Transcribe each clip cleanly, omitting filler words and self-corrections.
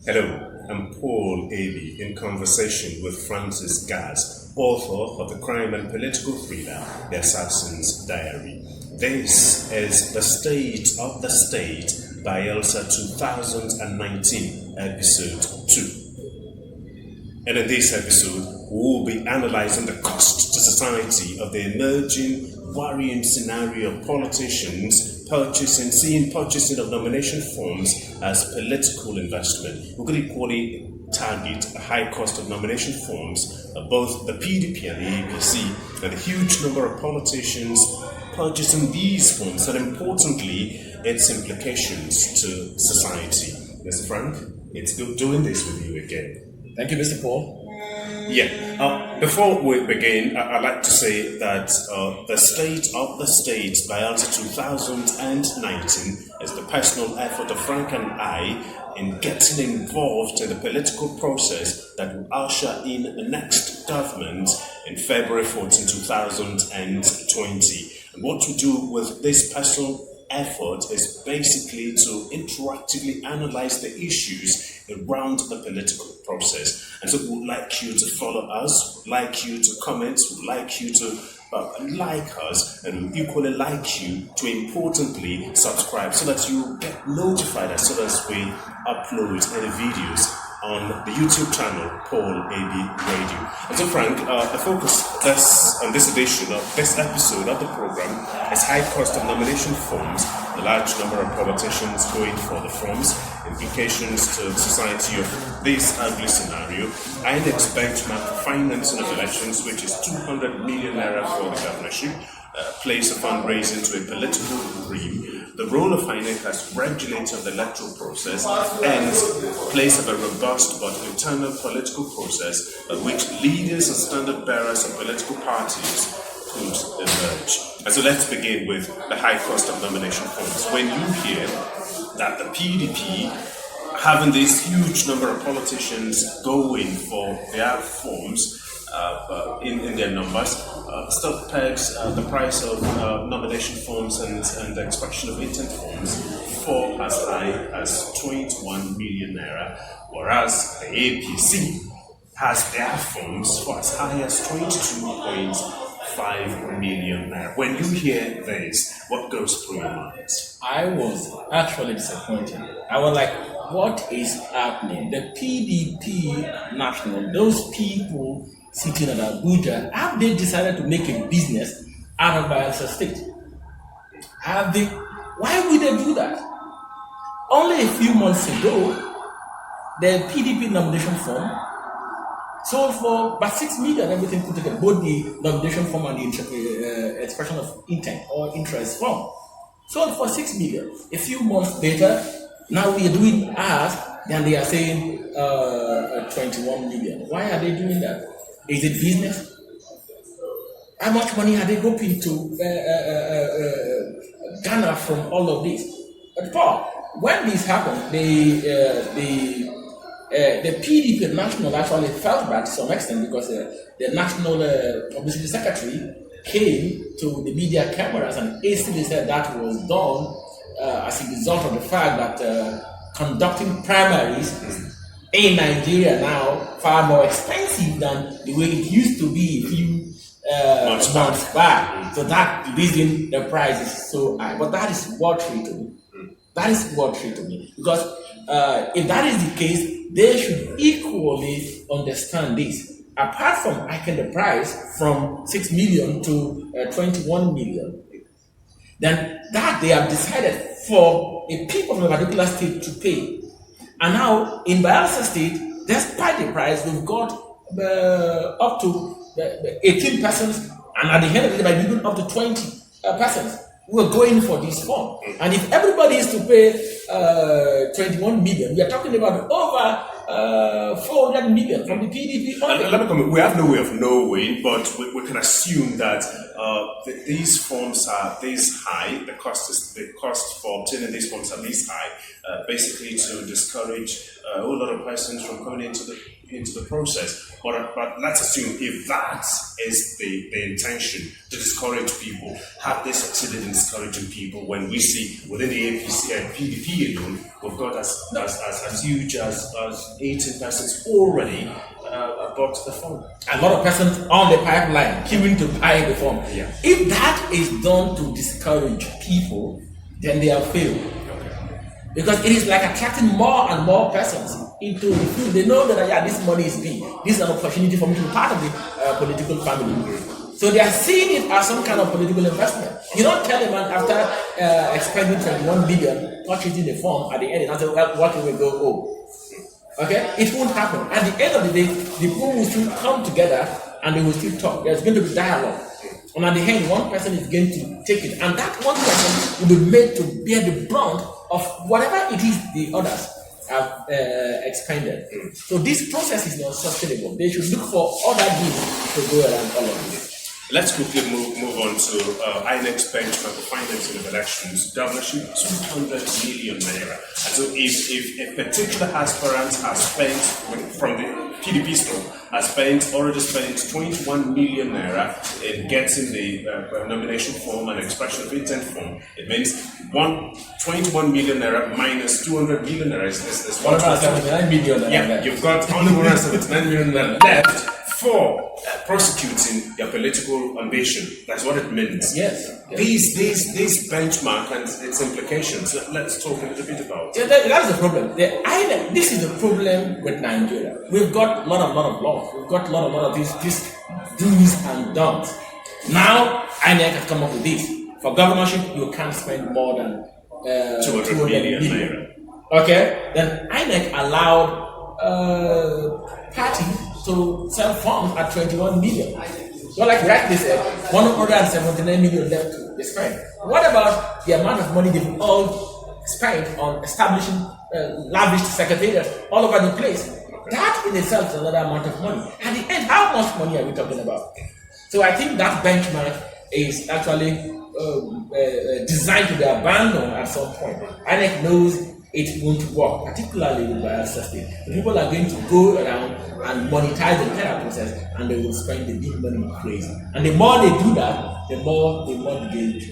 Hello, I'm Paul Ailey in conversation with Francis Gaz, author of the crime and political thriller The Assassin's Diary. This is The State of the State, Bayelsa 2019, Episode 2. And in this episode, we will be analyzing the cost to society of the emerging worrying scenario of politicians seeing purchasing of nomination forms as political investment. We could equally target a high cost of nomination forms of both the PDP and the APC, and a huge number of politicians purchasing these forms, and importantly, its implications to society. Mr. Frank, it's good doing this with you again. Thank you, Mr. Paul. Before we begin, I'd like to say that the State of the State Bayelsa 2019 is the personal effort of Frank and I in getting involved in the political process that will usher in the next government in February 14, 2020. And what we do with this personal effort is basically to interactively analyze the issues around the political process. And so we'd like you to follow us, we'd like you to comment, we'd like you to like us, and we equally like you to importantly subscribe so that you get notified as soon as we upload any videos on the YouTube channel, Paul AB Radio. And so Frank, the focus on this edition of this episode of the program is high cost of nomination forms, the large number of politicians going for the forms, implications to society of this ugly scenario, and expect financing of elections, which is 200 million naira for the governorship, place of fundraising to a political dream, the role of INEC as regulator of the electoral process, and place of a robust but internal political process by which leaders and standard bearers of political parties could emerge. And so let's begin with the high cost of nomination forms. When you hear that the PDP having this huge number of politicians going for their forms in their numbers, stock pegs the price of nomination forms and the extraction of intent forms for as high as 21 million naira, whereas the APC has their forms for as high as 22.5 million naira. When you hear this, what goes through your mind? I was actually disappointed. I was like, what is happening? The PDP national, those people sitting at Abuja, have they decided to make a business out of Bayelsa State? Have they? Why would they do that? Only a few months ago, the PDP nomination form sold for about 6 million, everything put together, both the nomination form and the expression of intent or interest form. Sold for 6 million. A few months later, now we are doing as, and they are saying 21 million. Why are they doing that? Is it business? How much money are they hoping to garner from all of this? But Paul, when this happened, the PDP national actually felt bad to some extent because the national publicity secretary came to the media cameras and hastily said that was done as a result of the fact that conducting primaries in Nigeria now far more expensive than the way it used to be a few months back. So that reason the price is so high. But that is watery to me. That is watery to me. Because if that is the case, they should equally understand this. Apart from hiking the price from 6 million to 21 million, then that they have decided for a people from a particular state to pay. And now in Bayelsa State, despite the price, we've got up to 18 persons, and at the end of the day, by even up to 20 persons who are going for this form. And if everybody is to pay 21 million, we are talking about over 400 million from the PDP. We have no way of knowing, but we can assume that these forms are this high. The cost for obtaining these forms are this high, basically to discourage a whole lot of persons from coming into the process. But let's assume if that is the intention, to discourage people, have they succeeded in discouraging people when we see within the APC and PDP alone, we've got as huge as 18 persons already bought the form. A lot of persons on the pipeline queuing to buy the form. Yeah. If that is done to discourage people, then they have failed. Because it is like attracting more and more persons into the field. They know that this money is big. This is an opportunity for me to be part of the political family. So they are seeing it as some kind of political investment. You don't tell a man after expending 21 billion, purchasing the form at the end, and say, well, what will we go home? Okay? It won't happen. At the end of the day, the people will still come together and they will still talk. There's going to be dialogue. And at the end, one person is going to take it. And that one person will be made to bear the brunt of whatever it is the others have expended. So this process is not sustainable. They should look for other means to go around all of this. Let's quickly move on to INEC's benchmark for financing of elections, governorship 200 million naira. And so if a particular aspirant has spent, from the PDP store, already spent 21 million naira in getting the nomination form and expression of intent form, it means 21 million naira minus 200 million naira is 179 million naira. Yeah, you've got only 179 million naira left for prosecuting your political ambition. That's what it means. Yes. These benchmark and its implications. Let's talk a little bit about. Yeah, that's the problem. This is the problem with Nigeria. We've got a lot of laws. We've got a lot of these do's and don'ts. Now INEC has come up with this. For governorship, you can't spend more than 200 million naira. Okay. Then INEC allowed parties to sell forms at 21 million. So like rightly said, 179 million left to be spent. What about the amount of money they've all spent on establishing lavish secretariats all over the place? That in itself is another amount of money. At the end, how much money are we talking about? So I think that benchmark is actually designed to be abandoned at some point. INEC knows it won't work, particularly with Bayelsa State. The people are going to go around and monetize the entire process, and they will spend the big money crazy. And the more they do that, the more they mortgage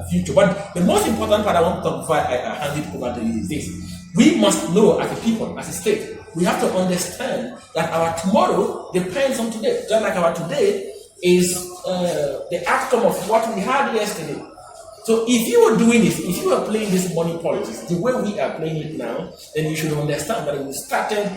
future. But the most important part I want to talk before I hand it over to you is this: we must know as a people, as a state, we have to understand that our tomorrow depends on today. Just like our today is the outcome of what we had yesterday. So if you were doing this, if you were playing this money politics the way we are playing it now, then you should understand that we started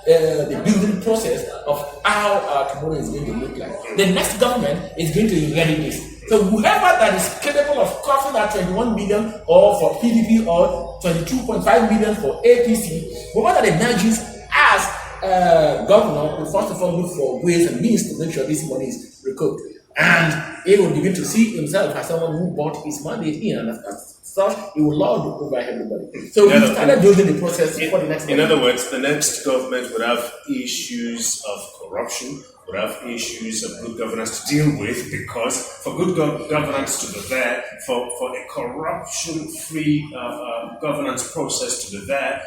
the building process of how our tomorrow is going to look like. The next government is going to inherit this. So whoever that is capable of costing that 21 million or for PDP or 22.5 million for APC, whoever that emerges as governor will first of all look for ways and means to make sure this money is recouped. And he will begin to see himself as someone who bought his mandate in, and as such, he will lord over everybody. So we started building the process for the next. In other words, the next government would have issues of corruption, would have issues of good governance to deal with, because for good governance to be there, for a corruption-free governance process to be there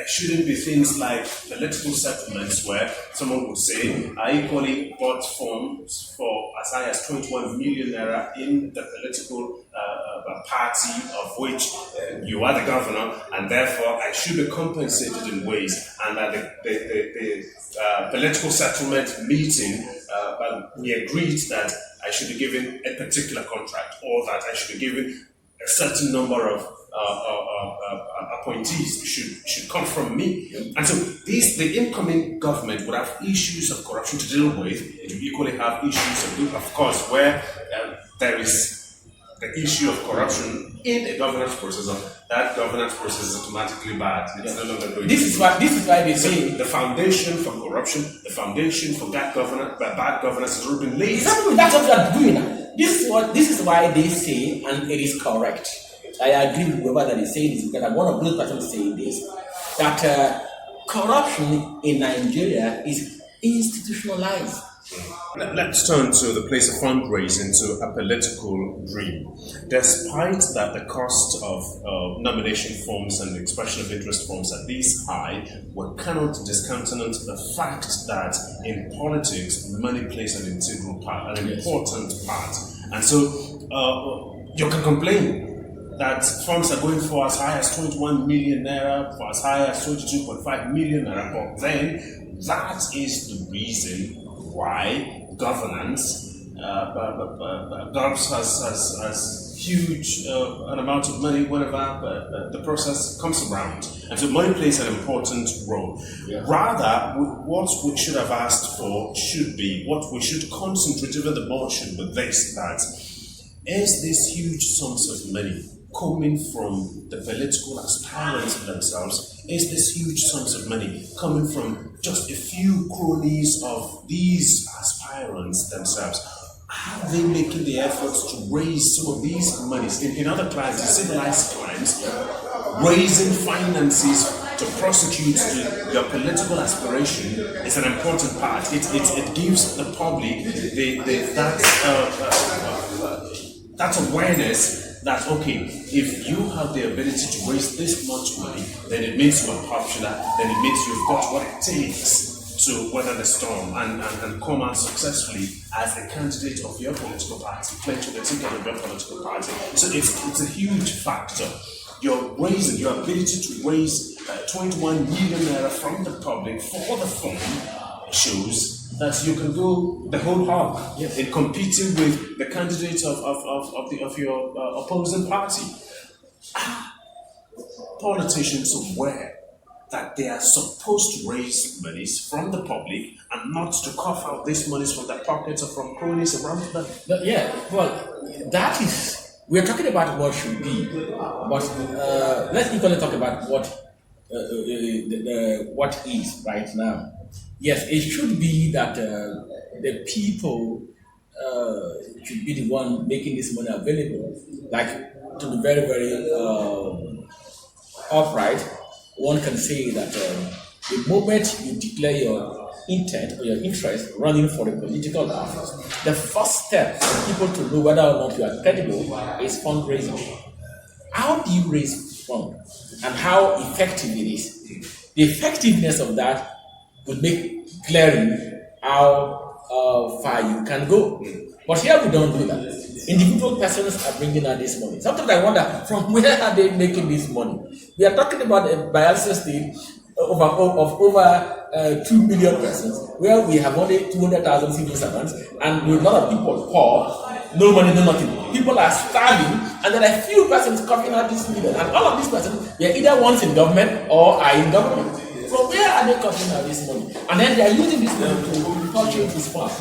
shouldn't be things like political settlements where someone would say, I equally bought forms for as high as 21 million naira in the political party of which you are the governor, and therefore I should be compensated in ways, and that the political settlement meeting we agreed that I should be given a particular contract, or that I should be given a certain number of appointees should come from me. And so the incoming government would have issues of corruption to deal with. It will equally have issues of course, where there is the issue of corruption in a governance process. That governance process is automatically bad. It's no longer going. This is why they say the foundation for corruption, the foundation for bad governance has already been laid. Exactly, that's what they are doing now. This is why they say, and it is correct. I agree with whoever that is saying this, because I'm one of those persons saying this, that corruption in Nigeria is institutionalized. Let's turn to the place of fundraising to a political dream. Despite that the cost of nomination forms and expression of interest forms are this high, we cannot discountenance the fact that in politics, money plays an integral part, an important part. And so you can complain that funds are going for as high as 21 million naira, for as high as 22.5 million naira, but then that is the reason why governance, has huge an amount of money whenever the process comes around. And so money plays an important role. Yeah. Rather, what we should have asked for should be, what we should concentrate even the more should be this, that is this huge sums of money coming from the political aspirants themselves? Is this huge sums of money coming from just a few cronies of these aspirants themselves? Are they making the efforts to raise some of these monies? In other crimes, in civilized crimes, raising finances to prosecute your political aspiration is an important part. It gives the public that awareness that, okay, if you have the ability to raise this much money, then it means you are popular, then it means you've got what it takes to weather the storm and come out successfully as a candidate of your political party, pledge to the ticket of your political party. So it's a huge factor. Your ability to raise 21 million naira from the public for the fund shows that you can go the whole hog in competing with the candidate of your opposing party. Politicians aware that they are supposed to raise monies from the public and not to cough out these monies from their pockets or from cronies around them. That is, we're talking about what should be, but let's equally talk about what is right now. Yes, it should be that the people should be the one making this money available. Like, to be very, very upright, one can say that the moment you declare your intent or your interest running for a political office, the first step for people to know whether or not you are credible is fundraising. How do you raise funds and how effective it is? The effectiveness of that would make glaring how far you can go. But here we don't do that. Individual persons are bringing out this money. Sometimes I wonder, from where are they making this money? We are talking about a Bayelsa state of over 2 million persons, where we have only 200,000 civil servants, and with a lot of people poor, no money, no nothing. People are starving, and there are few persons coming out this million, and all of these persons, they are either once in government or are in government. So where are they cutting out this money? And then they are using this money to purchase this fund,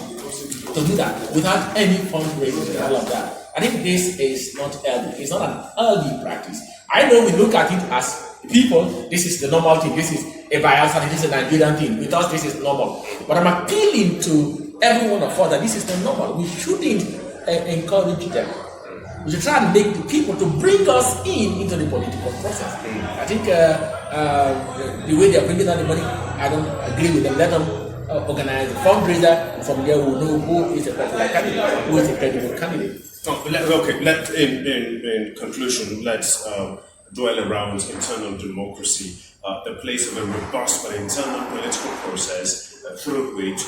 to do that without any fundraising and all of that. I think this is not healthy. It's not an healthy practice. I know we look at it as people, this is the normal thing. This is a Bayelsa, this is a Nigerian thing. We thought this is normal. But I'm appealing to every one of us that this is not normal. We shouldn't encourage them. We should try and make the people to bring us into the political process. I think the way they are bringing out the money, I don't agree with them. Let them organize a fundraiser, and from there we'll know who is a popular candidate, who is a credible candidate. In conclusion, let's dwell around internal democracy, the place of a robust but internal political process through which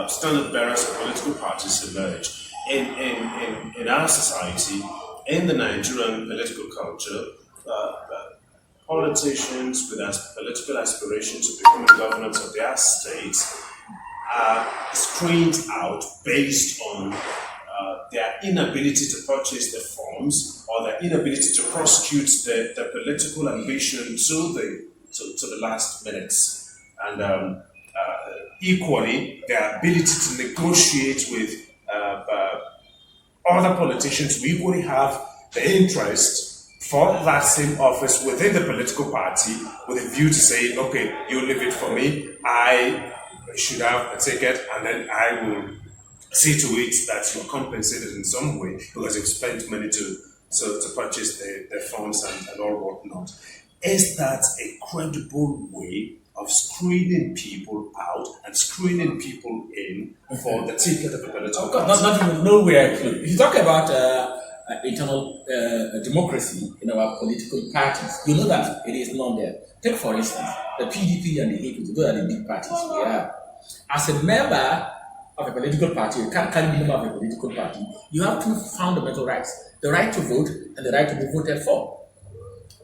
standard bearers of political parties emerge. In our society, in the Nigerian political culture, politicians with political aspirations to become governors of their states are screened out based on their inability to purchase the forms or their inability to prosecute the political ambition to the last minutes. And equally, their ability to negotiate with other politicians who equally have the interest for that same office within the political party with a view to say, okay, you leave it for me, I should have a ticket, and then I will see to it that you're compensated in some way because you've spent money to purchase the funds and all whatnot. Is that a credible way of screening people out and screening people in for the ticket of a political Of course, party. not even nowhere. If you talk about internal democracy in our political parties, you know that it is not there. Take for instance the PDP and the APC; those are the big parties we have. As a member of a political party, you can't be a member of a political party. You have two fundamental rights: the right to vote and the right to be voted for.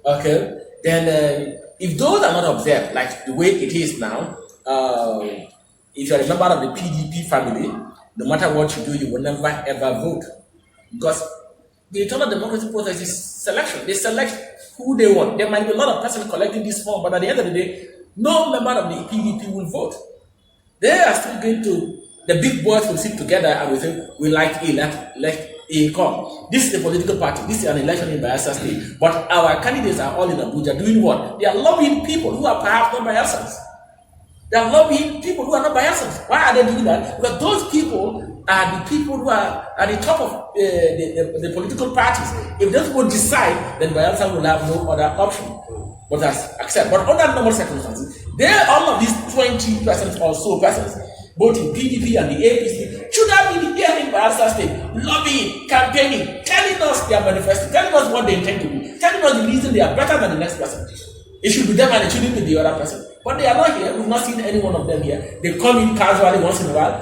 Okay, then if those are not observed, like the way it is now, if you're a member of the PDP family, no matter what you do, you will never ever vote because the internal democracy process is selection. They select who they want. There might be a lot of persons collecting this form, but at the end of the day, no member of the PDP will vote. They are still going to, the big boys will sit together and will say, we like A, let A come. This is a political party. This is an election in Bayelsa State. But our candidates are all in Abuja doing what? They are lobbying people who are perhaps not Bayelsans. They are lobbying people who are not Bayelsans. Why are they doing that? Because those people are the people who are at the top of the political parties. If those people decide, then Bayelsa will have no other option but as accept. But under normal circumstances, all of these 20% or so persons, both in PDP and the APC, should have been here in Bayelsa State, lobbying, campaigning, telling us their manifesto, telling us what they intend to do, telling us the reason they are better than the next person. It should be them and it shouldn't be the other person. But they are not here. We've not seen any one of them here. They come in casually once in a while,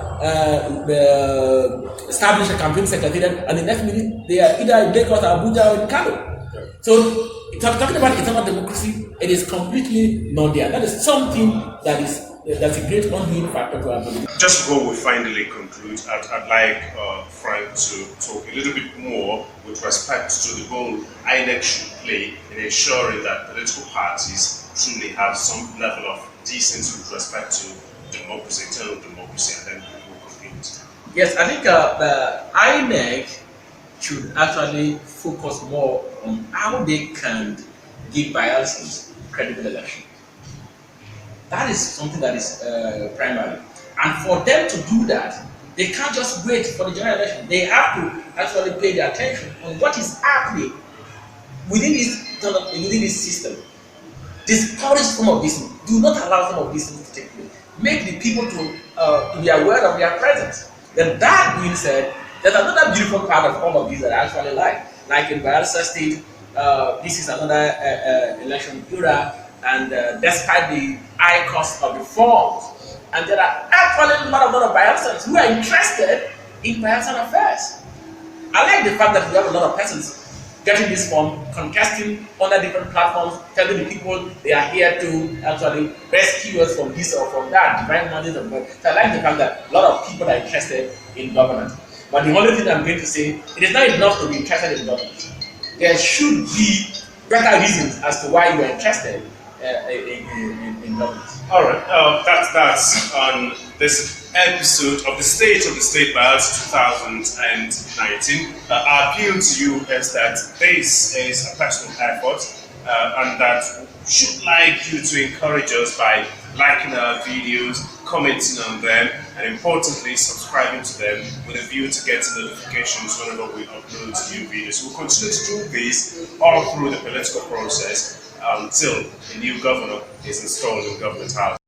establish a campaign secretariat, and the next minute they are either in Lagos or Abuja or in Kano. So, talking about internal democracy, it is completely not there. That is something that's a great undoing factor to our politics. Just before we finally conclude, I'd like Frank to talk a little bit more with respect to the role INEC should play in ensuring that political parties truly have some level of decency with respect to democracy, internal democracy, and then we will conclude. Yes, I think the INEC should actually focus more on how they can give Bayelsans credible election. That is something that is primary. And for them to do that, they can't just wait for the general election. They have to actually pay their attention on what is happening within this system. Discourage some of these things. Do not allow some of these things to take place. Make the people to be aware of their presence. Then that being said, there's another beautiful part of all of these that I actually like. Like in Bayelsa State, this is another election era, and despite the high cost of the forms, and there are actually a lot of Bayelsans who are interested in Bayelsan affairs. I like the fact that we have a lot of persons getting this form, contesting under different platforms, telling the people they are here to actually rescue us from this or from that, divine mandate of God. So I like the fact that a lot of people are interested in governance. But the only thing I'm going to say, it is not enough to be interested in governance. There should be better reasons as to why you are interested in governance. All right, that's on this episode of the State of the State Bayelsa 2019. Our appeal to you is that this is a personal effort, and that we should like you to encourage us by liking our videos, commenting on them, and importantly, subscribing to them with a view to getting notifications whenever we upload new videos. We'll continue to do this all through the political process until a new governor is installed in government house.